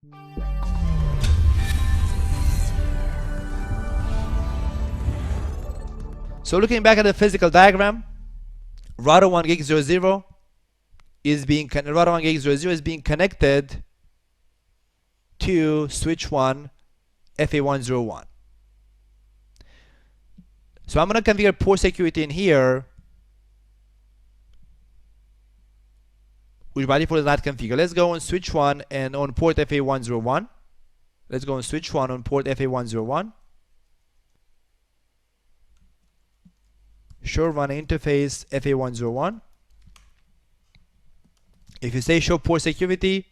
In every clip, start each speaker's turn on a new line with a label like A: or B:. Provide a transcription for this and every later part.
A: So looking back at the physical diagram, router 1 gig 00 is being router 1 gig 00 is being connected to switch 1 FA101. So I'm going to configure port security in here, which by default is not configured. Let's go on switch 1 and on port FA101. Let's go on switch 1 on port FA101. Show run interface FA101. If you say show port security,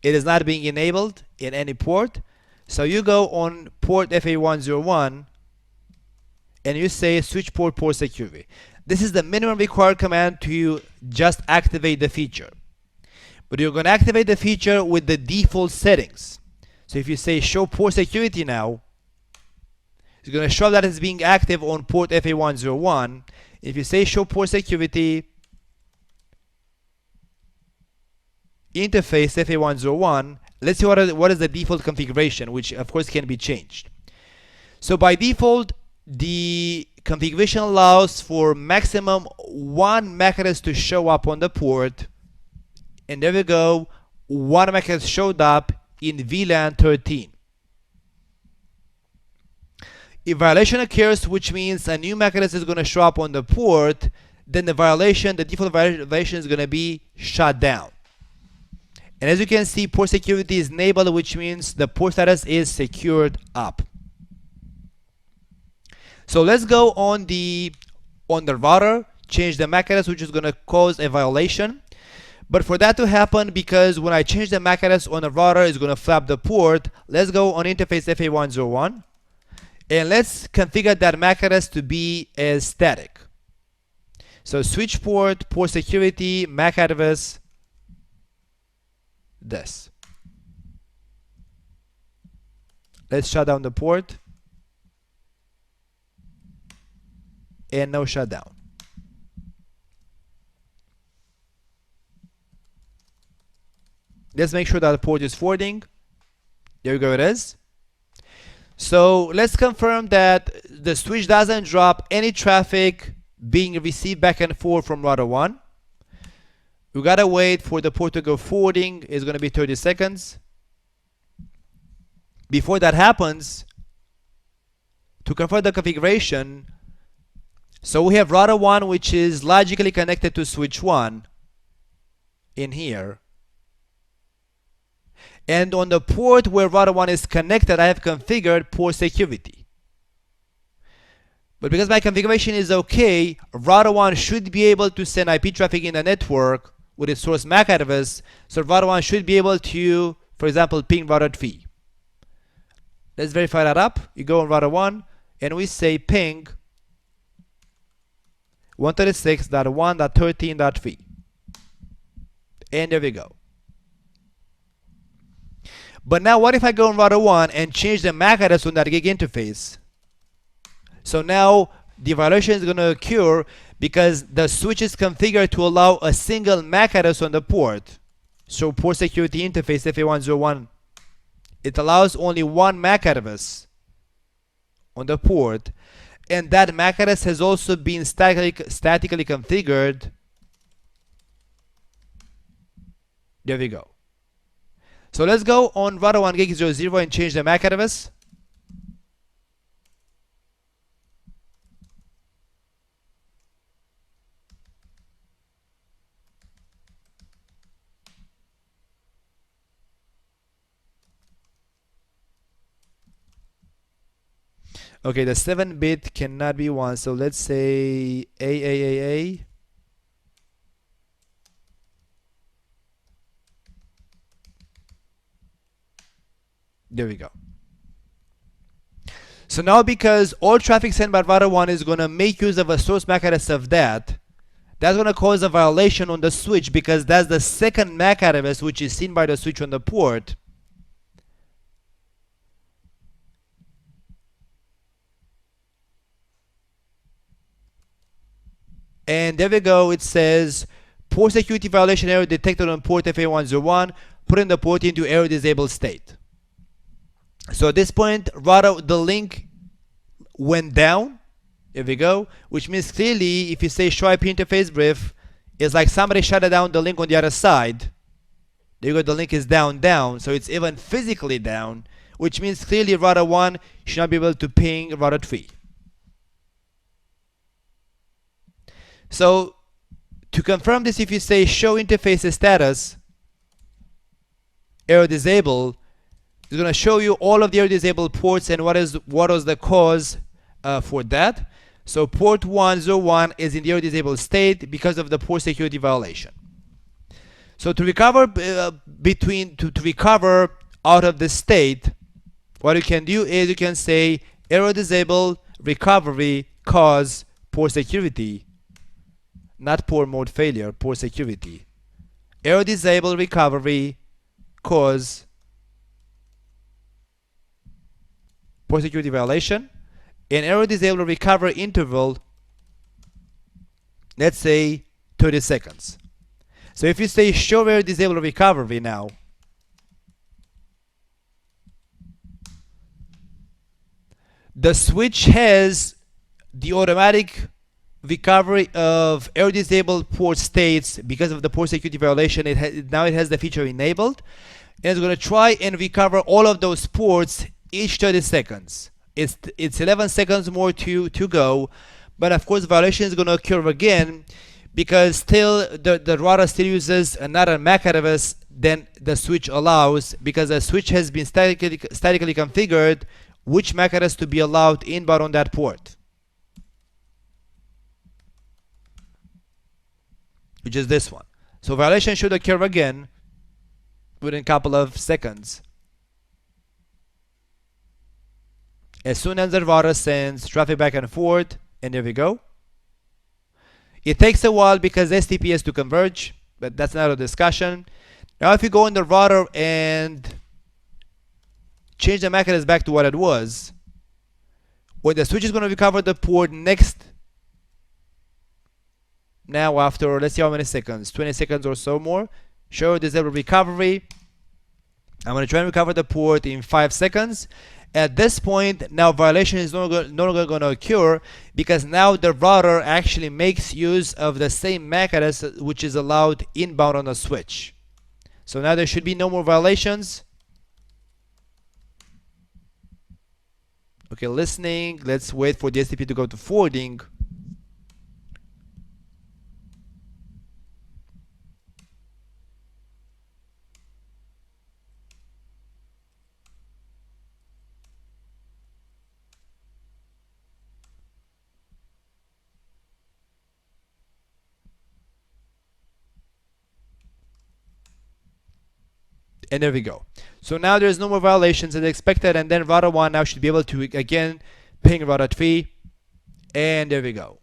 A: it is not being enabled in any port. So you go on port FA101 and you say switch port security. This is the minimum required command to just activate the feature. But you're going to activate the feature with the default settings. So if you say show port security now, it's going to show that it's being active on port FA101. If you say show port security, interface FA101, let's see what is the default configuration, which of course can be changed. So by default, the configuration allows for maximum 1 MAC address to show up on the port, and there we go, 1 MAC address showed up in VLAN 13. If violation occurs, which means a new MAC address is going to show up on the port, then the default violation is going to be shut down. And as you can see, port security is enabled, which means the port status is secured up. So let's go on the router, change the MAC address, which is going to cause a violation. But for that to happen, because when I change the MAC address on the router, it's going to flap the port, let's go on interface FA101. And let's configure that MAC address to be as static. So switch port security, MAC address, this. Let's shut down the port. And no shutdown. Let's make sure that the port is forwarding. There we go, it is. So let's confirm that the switch doesn't drop any traffic being received back and forth from router 1. We gotta wait for the port to go forwarding. It's gonna be 30 seconds. Before that happens, to confirm the configuration, so we have router 1, which is logically connected to switch 1 in here. And on the port where router 1 is connected, I have configured port security. But because my configuration is okay, router 1 should be able to send IP traffic in the network with its source MAC address. So router 1 should be able to, for example, ping router 3. Let's verify that up. You go on router 1 and we say ping 136.1.13.3. And there we go. But now what if I go on router 1 and change the MAC address on that gig interface? So now the violation is going to occur because the switch is configured to allow a single MAC address on the port. So port security interface FA101, it allows only 1 MAC address on the port, and that MAC address has also been statically configured. There we go. So let's go on router 1 gig 00 and change the MAC address. Okay, the 7-bit cannot be 1, so let's say AAAA. There we go. So now because all traffic sent by router 1 is going to make use of a source MAC address of that's going to cause a violation on the switch because that's the second MAC address which is seen by the switch on the port. And there we go, it says port security violation error detected on port FA101. putting the port into error disabled state. So at this point, rather the link went down. Here we go, which means clearly if you say show IP interface brief, it's like somebody shut down the link on the other side. There you go, the link is down, so it's even physically down, which means clearly router 1 should not be able to ping router 3. So to confirm this, if you say show interface status error disabled, it's going to show you all of the error disabled ports and what was the cause for that. So port 101 is in the error disabled state because of the port security violation. So to recover to recover out of this state, what you can do is you can say error disabled recovery cause port security, not port mode failure, port security. Error disabled recovery cause port security violation, and error disabled recovery interval, let's say 30 seconds. So if you say show error disabled recovery now, the switch has the automatic recovery of error disabled port states because of the port security violation. Now it has the feature enabled, and it's going to try and recover all of those ports each 30 seconds. It's 11 seconds more to go, but of course violation is going to occur again because still the router still uses another MAC address than the switch allows, because the switch has been statically configured which MAC address to be allowed inbound on that port, which is this one. So violation should occur again within a couple of seconds. As soon as the router sends traffic back and forth, and there we go. It takes a while because STP has to converge, but that's another discussion. Now if you go in the router and change the MAC address back to what it was, when the switch is going to recover the port next, now after, let's see how many seconds, 20 seconds or so more, show disable recovery. I'm going to try and recover the port in 5 seconds. At this point, now violation is no longer going to occur because now the router actually makes use of the same MAC address which is allowed inbound on the switch. So now there should be no more violations. Okay, listening. Let's wait for the STP to go to forwarding. And there we go. So now there's no more violations as expected, and then router 1 now should be able to again ping router 3, and there we go.